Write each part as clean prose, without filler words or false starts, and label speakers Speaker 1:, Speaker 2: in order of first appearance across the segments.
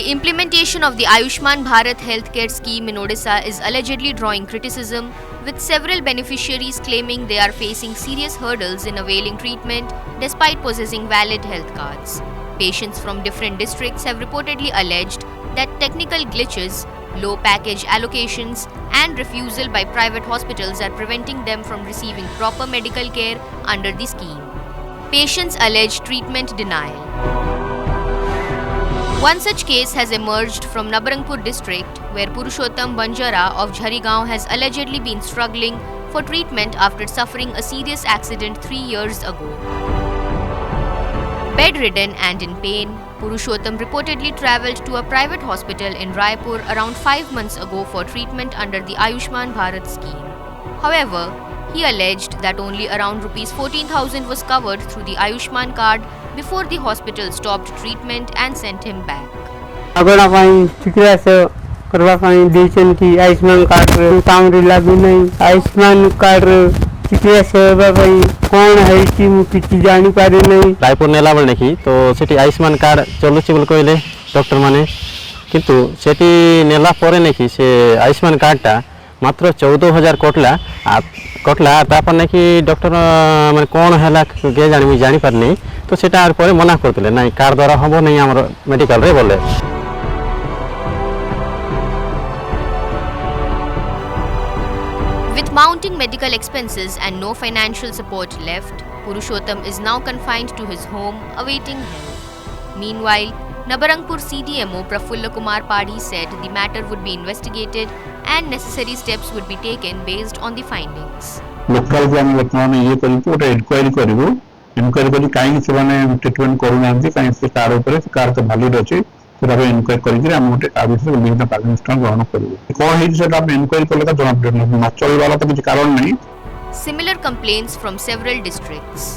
Speaker 1: The implementation of the Ayushman Bharat healthcare scheme in Odisha is allegedly drawing criticism, with several beneficiaries claiming they are facing serious hurdles in availing treatment despite possessing valid health cards. Patients from different districts have reportedly alleged that technical glitches, low package allocations, and refusal by private hospitals are preventing them from receiving proper medical care under the scheme. Patients allege treatment denial. One such case has emerged from Nabarangpur district, where Purushottam Banjara of Jharigaon has allegedly been struggling for treatment after suffering a serious accident 3 years ago. Bedridden and in pain, Purushottam reportedly travelled to a private hospital in Raipur around 5 months ago for treatment under the Ayushman Bharat scheme. However, he alleged that only around Rs 14,000 was covered through the Ayushman card before the hospital stopped treatment and sent him back.
Speaker 2: Ayushman card काम लागू नहीं Ayushman card चिकित्सा सेवा कौन है कि किसी जानी पारे नहीं
Speaker 3: रायपुर नेला बेले देखी तो सेठी आयुष्मान कार्ड चलुची बोल कहले डॉक्टर माने किंतु सेठी नेला परे देखी से आयुष्मान कार्डटा मात्र 14,000 कटला तापर नहीं डॉक्टर माने कौन है के जानी पारनी तो सेटा पर मना करते ना कार्ड द्वारा हम नहीं आम मेडिकल रे बोले।
Speaker 1: With mounting medical expenses and no financial support left, Purushottam is now confined to his home awaiting help. Meanwhile, Nabarangpur CDMO Prafulla Kumar Padhi said the matter would be investigated and necessary steps would be taken based on the findings.
Speaker 4: Local को हम वर्तमान ये करितो inquiry करिवो inquiry करी काई से माने treatment करू नांती काई से कार ऊपर कार तो वैलिड अछि फिर हम इंक्वायरी करी कि हम मोटे आबि से विभिन्न कार्यानुष्ठान ग्रहण करिवो कोन हे से आप इंक्वायरी करले का जवाब देना नचल वाला तो कुछ कारण नहीं।
Speaker 1: Similar complaints from several districts.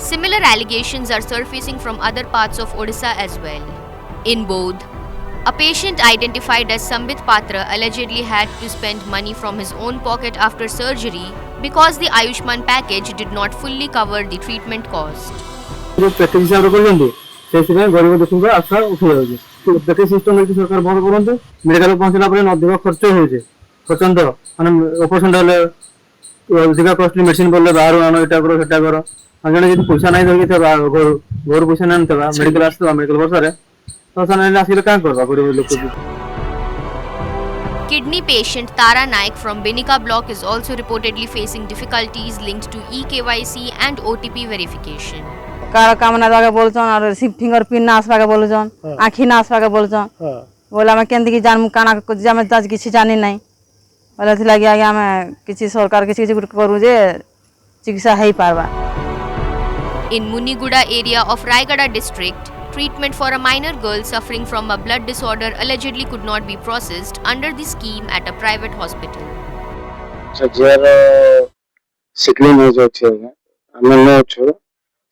Speaker 1: Similar allegations are surfacing from other parts of Odisha as well. In Bodh, a patient identified as Sambit Patra allegedly had to spend money from his own pocket after surgery because the Ayushman package did not fully cover the treatment cost.
Speaker 2: जो package हिसाब रे करले सेसिने गरीब दुखी को आशा उठी जाउजे तो package system है कि सरकार बंद करंते मेडिकल पहुंचला पर अधिक खर्च होय जे प्रचंड माने ऑपरेशन होले अधिक कॉस्टली मेडिसिन बोलले बाहर आनो एटा करो सेटा करो अगने यदि पैसा नहीं धरके थे घर पैसा नहीं थे मेडिकल आसतो मेडिकल बसरे तो सने आसिले का करबा गरीब लोग।
Speaker 1: Kidney patient Tara Naik from Binika block is also reportedly facing difficulties linked to eKYC and OTP verification.
Speaker 5: Car काम ना जाके बोलछन और फिंगरप्रिंट ना आसबा के बोलछन आँखि ना आसबा के बोलछन बोला मैं केंदी की जान काना जामे ताज किछि जानि नै बोला थि लागि आगे हम किछि सरकार किछि करू जे चिकित्सा हेई पारबा।
Speaker 1: In Muniguda area of Raigada district, treatment for a minor girl suffering from a blood disorder allegedly could not be processed under the scheme at a private hospital.
Speaker 6: So there sickly हो जाछे हम न छ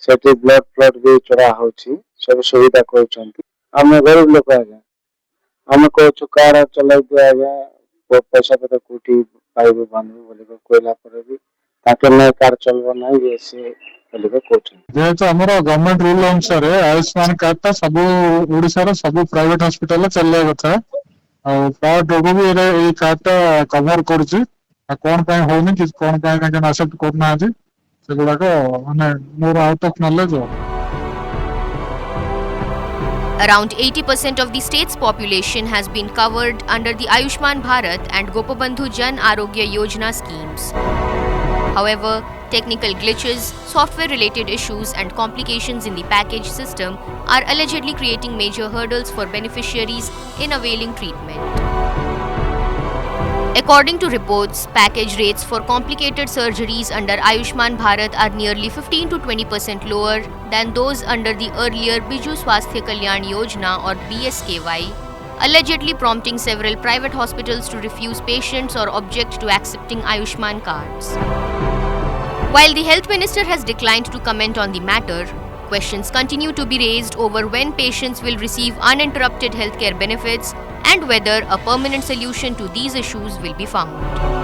Speaker 6: सेटे blood flood भी चढ़ा होछि सब सुविधा करछंती हम गरीब लोक आगे हम को कार्ड चलाई दिया गया पैसा पता कोटी पाइबे बांधबे बोले कोइला पर भी ताके न कार्ड चलबो नै जैसे
Speaker 4: जेहेतु आमर गवर्नमेंट रूल अनुसार आयुष्मान कार्ड टा सब ओडिसा सब प्राइवेट हॉस्पिटल चलने कथा प्राइवेट रोग भी ये कार्ड टा कवर करुच्ची कौन होनी कि कौन एक्सेप्ट करना से गुड़ाक माने more out of knowledge.
Speaker 1: Around 80% of the state's population has been covered under the Ayushman Bharat and Gopabandhu Jan Arogya Yojana schemes. However, technical glitches, software-related issues and complications in the package system are allegedly creating major hurdles for beneficiaries in availing treatment. According to reports, package rates for complicated surgeries under Ayushman Bharat are nearly 15 to 20% lower than those under the earlier Biju Swasthya Kalyan Yojana or BSKY, allegedly prompting several private hospitals to refuse patients or object to accepting Ayushman cards. While the Health Minister has declined to comment on the matter, questions continue to be raised over when patients will receive uninterrupted healthcare benefits and whether a permanent solution to these issues will be found.